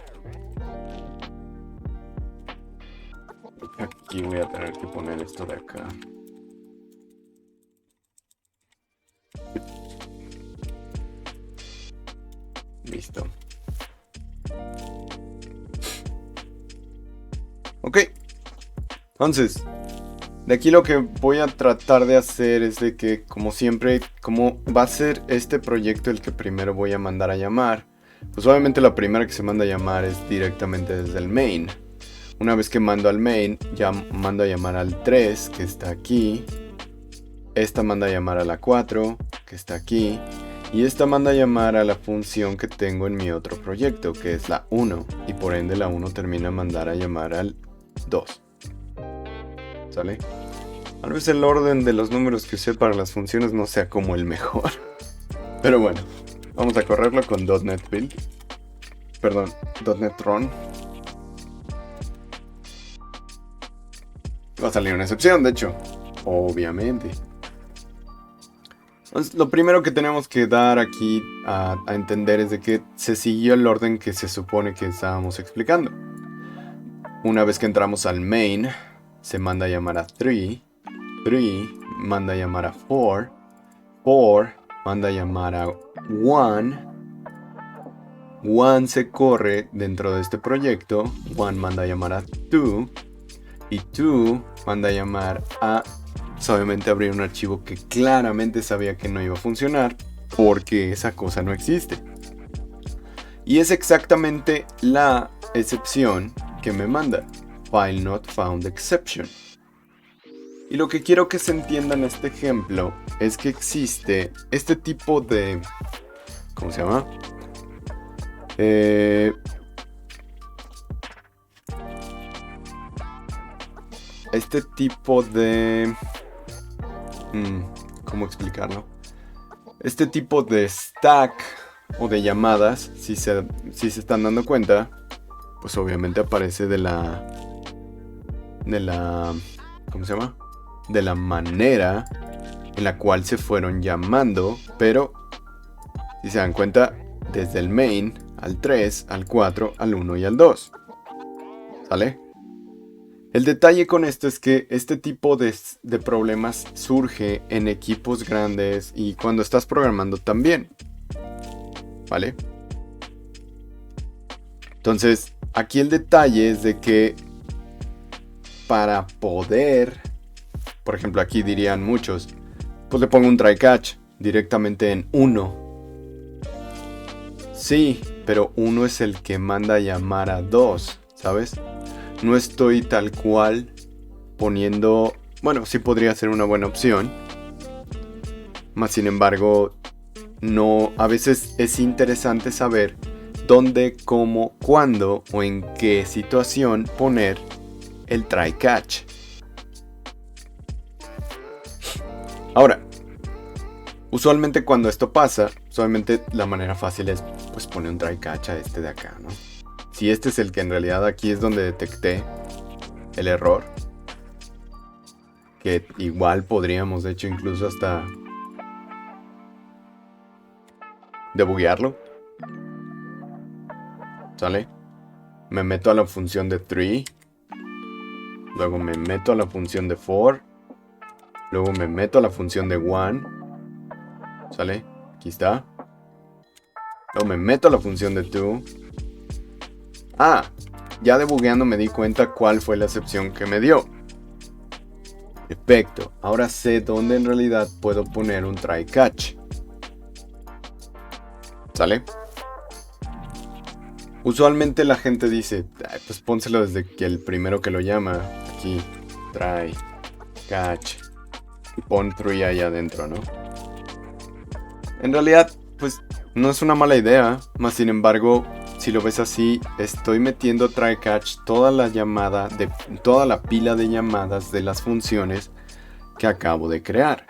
S1: Aquí voy a tener que poner esto de acá. Listo. Ok. Entonces, de aquí lo que voy a tratar de hacer es de que, como siempre, como va a ser este proyecto el que primero voy a mandar a llamar, pues obviamente la primera que se manda a llamar es directamente desde el main. Una vez que mando al main, ya mando a llamar al 3, que está aquí. Esta manda a llamar a la 4, que está aquí. Y esta manda a llamar a la función que tengo en mi otro proyecto, que es la 1. Y por ende la 1 termina mandar a llamar al 2. ¿Sale? Tal vez el orden de los números que usé para las funciones no sea como el mejor. Pero bueno, vamos a correrlo con .NET Build. Perdón, .NET Run. Va a salir una excepción, de hecho. Obviamente. Entonces, lo primero que tenemos que dar aquí a entender es de que se siguió el orden que se supone que estábamos explicando. Una vez que entramos al main, se manda a llamar a 3. 3 manda a llamar a 4. 4 manda a llamar a 1. 1 se corre dentro de este proyecto. 1 manda a llamar a 2. Y 2 manda a llamar a... obviamente abrir un archivo que claramente sabía que no iba a funcionar porque esa cosa no existe. Y es exactamente la excepción que me manda. File not found exception. Y lo que quiero que se entienda en este ejemplo es que existe este tipo de... ¿cómo se llama? Este tipo de... ¿cómo explicarlo? Este tipo de stack o de llamadas, si se están dando cuenta, pues obviamente aparece de la... ¿cómo se llama? De la manera en la cual se fueron llamando, pero si se dan cuenta, desde el main al 3, al 4, al 1 y al 2. ¿Sale? El detalle con esto es que este tipo de problemas surge en equipos grandes y cuando estás programando también. ¿Vale? Entonces, aquí el detalle es de que para poder, por ejemplo, aquí dirían muchos, pues le pongo un try catch directamente en 1. Sí, pero 1 es el que manda a llamar a 2, ¿sabes? No estoy tal cual poniendo... bueno, sí podría ser una buena opción. Más sin embargo, no... a veces es interesante saber dónde, cómo, cuándo o en qué situación poner el try catch. Ahora, usualmente cuando esto pasa, usualmente la manera fácil es pues poner un try catch a este de acá, ¿no? Si este es el que en realidad aquí es donde detecté el error, que igual podríamos de hecho incluso hasta debuguearlo, ¿sale? Me meto a la función de 3, luego me meto a la función de 4, Luego me meto a la función de one. ¿Sale? Aquí está. Luego me meto a la función de to. Ah, ya debugueando me di cuenta cuál fue la excepción que me dio. Perfecto. Ahora sé dónde en realidad puedo poner un try catch. ¿Sale? Usualmente la gente dice, pues pónselo desde que el primero que lo llama. Aquí, try catch. Y pon true ahí adentro, ¿no? En realidad, pues no es una mala idea. Más sin embargo, si lo ves así, estoy metiendo try catch toda la llamada de toda la pila de llamadas de las funciones que acabo de crear.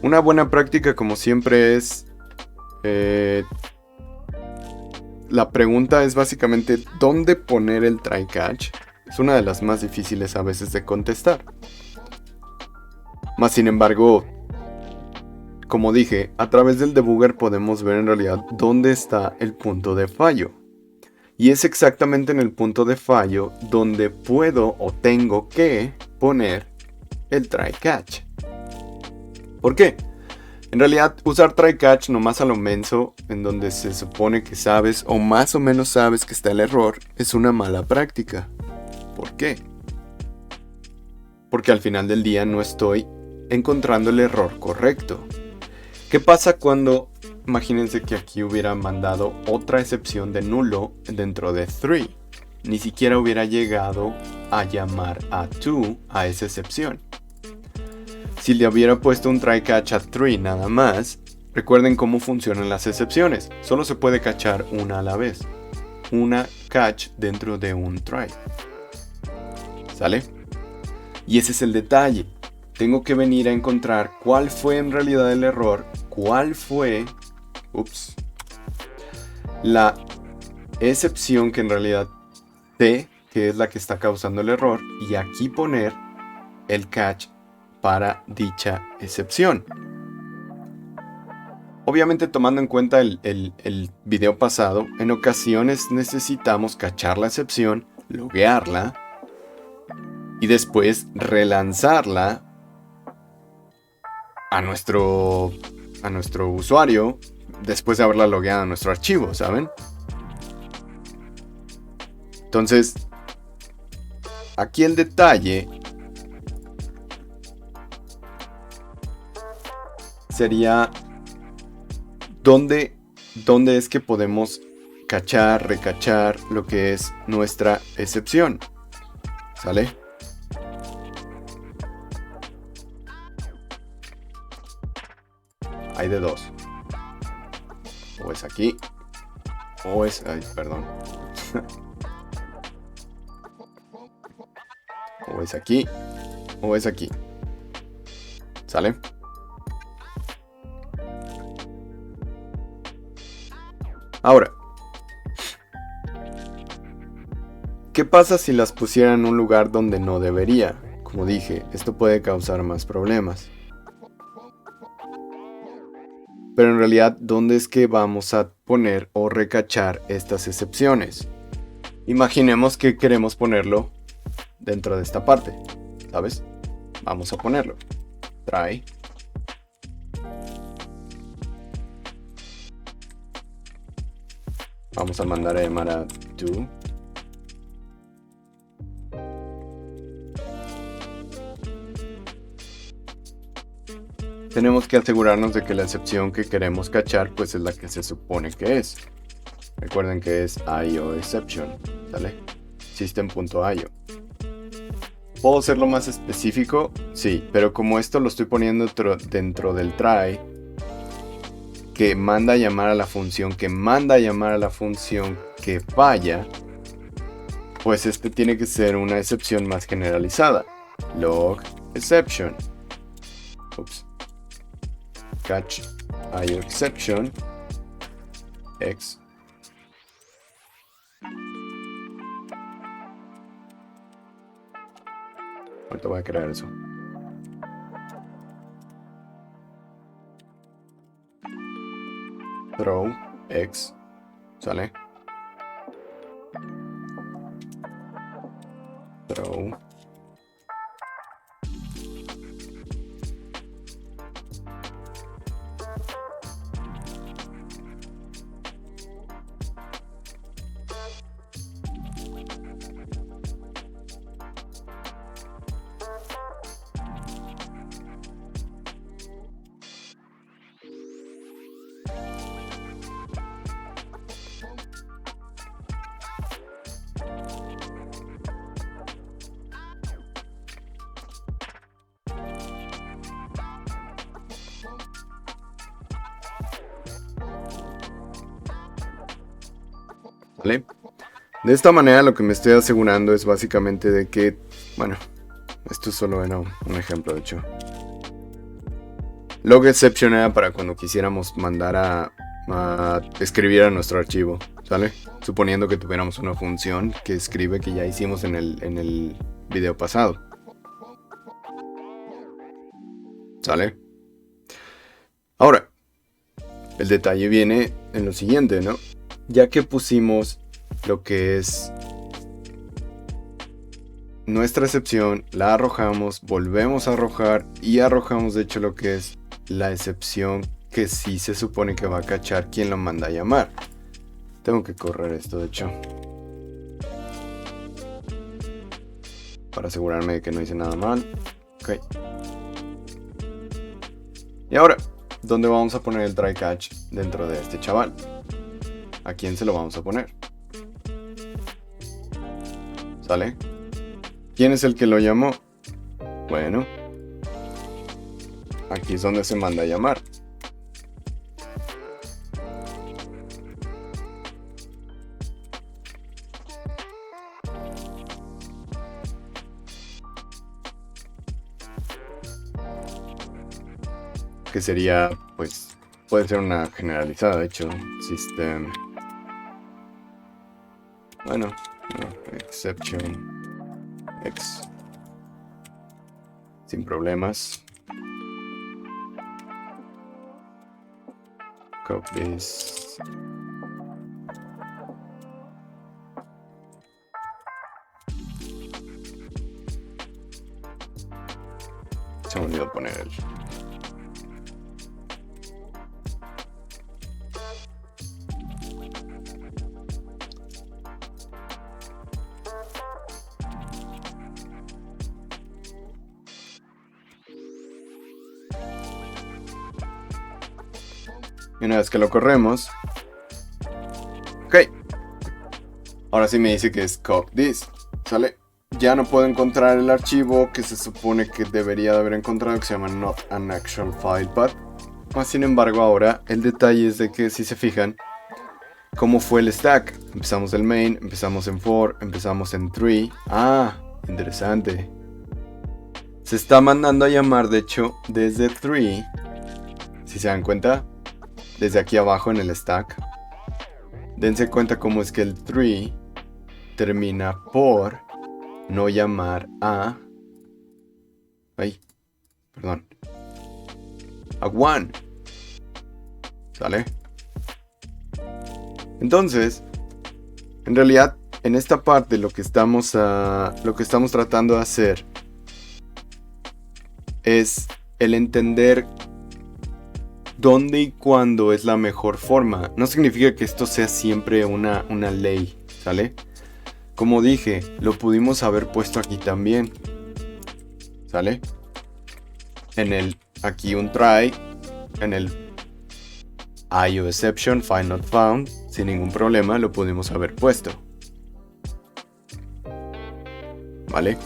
S1: Una buena práctica, como siempre, es la pregunta es básicamente ¿dónde poner el try catch? Es una de las más difíciles a veces de contestar. Más sin embargo, como dije, a través del debugger podemos ver en realidad dónde está el punto de fallo. Y es exactamente en el punto de fallo donde puedo o tengo que poner el try catch. ¿Por qué? En realidad, usar try catch nomás a lo menso, en donde se supone que sabes o más o menos sabes que está el error, es una mala práctica. ¿Por qué? Porque al final del día no estoy encontrando el error correcto. ¿Qué pasa cuando, imagínense que aquí hubiera mandado otra excepción de nulo dentro de 3? Ni siquiera hubiera llegado a llamar a 2 a esa excepción. Si le hubiera puesto un try catch a 3 nada más, recuerden cómo funcionan las excepciones. Solo se puede cachar una a la vez. Una catch dentro de un try. ¿Sale? Y ese es el detalle. Tengo que venir a encontrar cuál fue en realidad el error, cuál fue la excepción que en realidad sé que es la que está causando el error, y aquí poner el catch para dicha excepción. Obviamente, tomando en cuenta el video pasado, en ocasiones necesitamos cachar la excepción, loguearla y después relanzarla a nuestro usuario después de haberla logueado a nuestro archivo, ¿saben? Entonces, aquí el detalle sería dónde es que podemos cachar, recachar lo que es nuestra excepción. ¿Sale? Hay de dos. O es aquí, o es... Ay, perdón. O es aquí, o es aquí. ¿Sale? Ahora, ¿qué pasa si las pusiera en un lugar donde no debería? Como dije, esto puede causar más problemas. Pero en realidad, ¿dónde es que vamos a poner o recachar estas excepciones? Imaginemos que queremos ponerlo dentro de esta parte, ¿sabes? Vamos a ponerlo. Try. Vamos a mandar a llamar a do. Tenemos que asegurarnos de que la excepción que queremos cachar pues es la que se supone que es. Recuerden que es IO exception, ¿sale? System.io. ¿Puedo hacerlo más específico? Sí, pero como esto lo estoy poniendo dentro del try, que manda a llamar a la función, que manda a llamar a la función que falla, pues este tiene que ser una excepción más generalizada. Log exception. Catch IO exception X. Ahorita voy a crear eso. Throw X. ¿Sale? Throw ¿vale? De esta manera lo que me estoy asegurando es básicamente de que, bueno, esto solo era un ejemplo de hecho. Log exception era para cuando quisiéramos mandar a escribir a nuestro archivo, ¿sale? Suponiendo que tuviéramos una función que escribe que ya hicimos en el video pasado. ¿Sale? Ahora, el detalle viene en lo siguiente, ¿no? Ya que pusimos lo que es nuestra excepción, la arrojamos, volvemos a arrojar y arrojamos de hecho lo que es la excepción que sí se supone que va a cachar quien lo manda a llamar. Tengo que correr esto de hecho, para asegurarme de que no hice nada mal. Ok. Y ahora, ¿dónde vamos a poner el try catch dentro de este chaval? ¿A quién se lo vamos a poner? ¿Sale? ¿Quién es el que lo llamó? Bueno, aquí es donde se manda a llamar. Que sería, pues, puede ser una generalizada, de hecho, system. Bueno, no, exception x. Sin problemas. Copy this. Se me olvidó poner el. Y una vez que lo corremos, ok, ahora sí me dice que es copy this, ¿sale? Ya no puedo encontrar el archivo que se supone que debería de haber encontrado, que se llama not an actual file path. Más sin embargo, ahora el detalle es de que si se fijan, ¿cómo fue el stack? Empezamos del main, empezamos en 4, empezamos en 3. Ah, interesante. Se está mandando a llamar, de hecho, desde 3. Si se dan cuenta, desde aquí abajo en el stack. Dense cuenta cómo es que el 3 termina por no llamar a... Ay, perdón. A 1. ¿Sale? Entonces, en realidad, en esta parte lo que estamos tratando de hacer es el entender dónde y cuándo es la mejor forma. No significa que esto sea siempre una ley, ¿sale? Como dije, lo pudimos haber puesto aquí también, ¿sale? En el, aquí un try, en el IO exception, find not found, sin ningún problema lo pudimos haber puesto, ¿vale?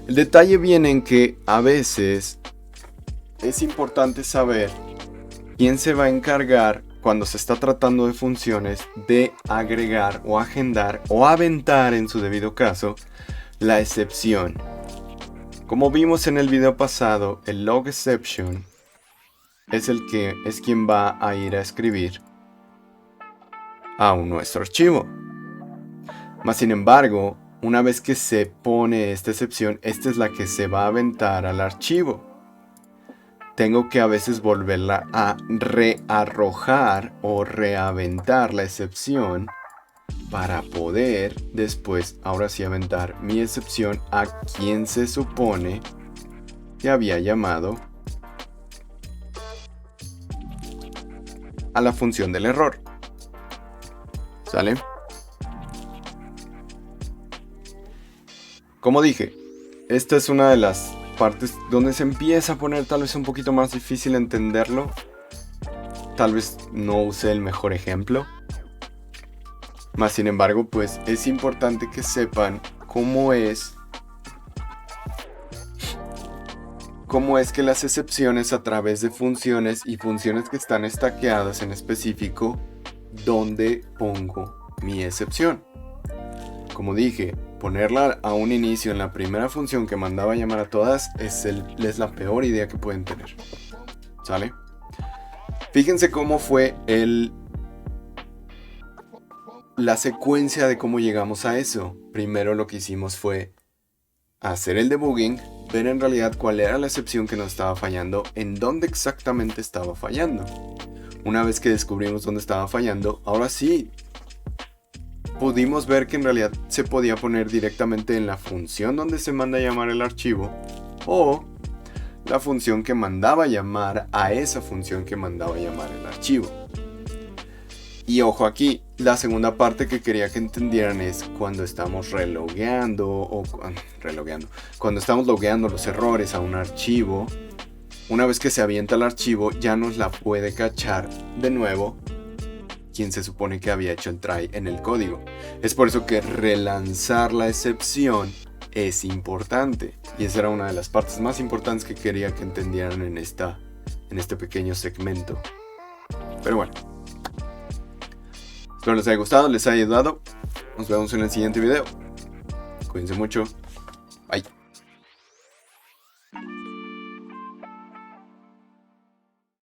S1: El detalle viene en que a veces es importante saber quién se va a encargar cuando se está tratando de funciones de agregar o agendar o aventar en su debido caso la excepción. Como vimos en el video pasado, el log exception es quien va a ir a escribir a nuestro archivo. Mas sin embargo, una vez que se pone esta excepción, esta es la que se va a aventar al archivo. Tengo que a veces volverla a rearrojar o reaventar la excepción para poder después, ahora sí, aventar mi excepción a quien se supone que había llamado a la función del error. ¿Sale? Como dije, esta es una de las partes donde se empieza a poner tal vez un poquito más difícil entenderlo. Tal vez no use el mejor ejemplo. Más sin embargo, pues es importante que sepan cómo es que las excepciones a través de funciones y funciones que están stackeadas en específico, donde pongo mi excepción. como dije, ponerla a un inicio en la primera función que mandaba a llamar a todas es la peor idea que pueden tener. ¿Sale? Fíjense cómo fue la secuencia de cómo llegamos a eso. Primero lo que hicimos fue hacer el debugging, ver en realidad cuál era la excepción que nos estaba fallando, en dónde exactamente estaba fallando. Una vez que descubrimos dónde estaba fallando, ahora sí pudimos ver que en realidad se podía poner directamente en la función donde se manda a llamar el archivo, o la función que mandaba a llamar a esa función que mandaba a llamar el archivo. Y ojo aquí, la segunda parte que quería que entendieran es cuando estamos cuando estamos logueando los errores a un archivo. Una vez que se avienta el archivo, ya nos la puede cachar de nuevo quien se supone que había hecho el try en el código. Es por eso que relanzar la excepción es importante. Y esa era una de las partes más importantes que quería que entendieran en este pequeño segmento. Pero bueno. Espero les haya gustado, les haya ayudado. Nos vemos en el siguiente video. Cuídense mucho. Bye.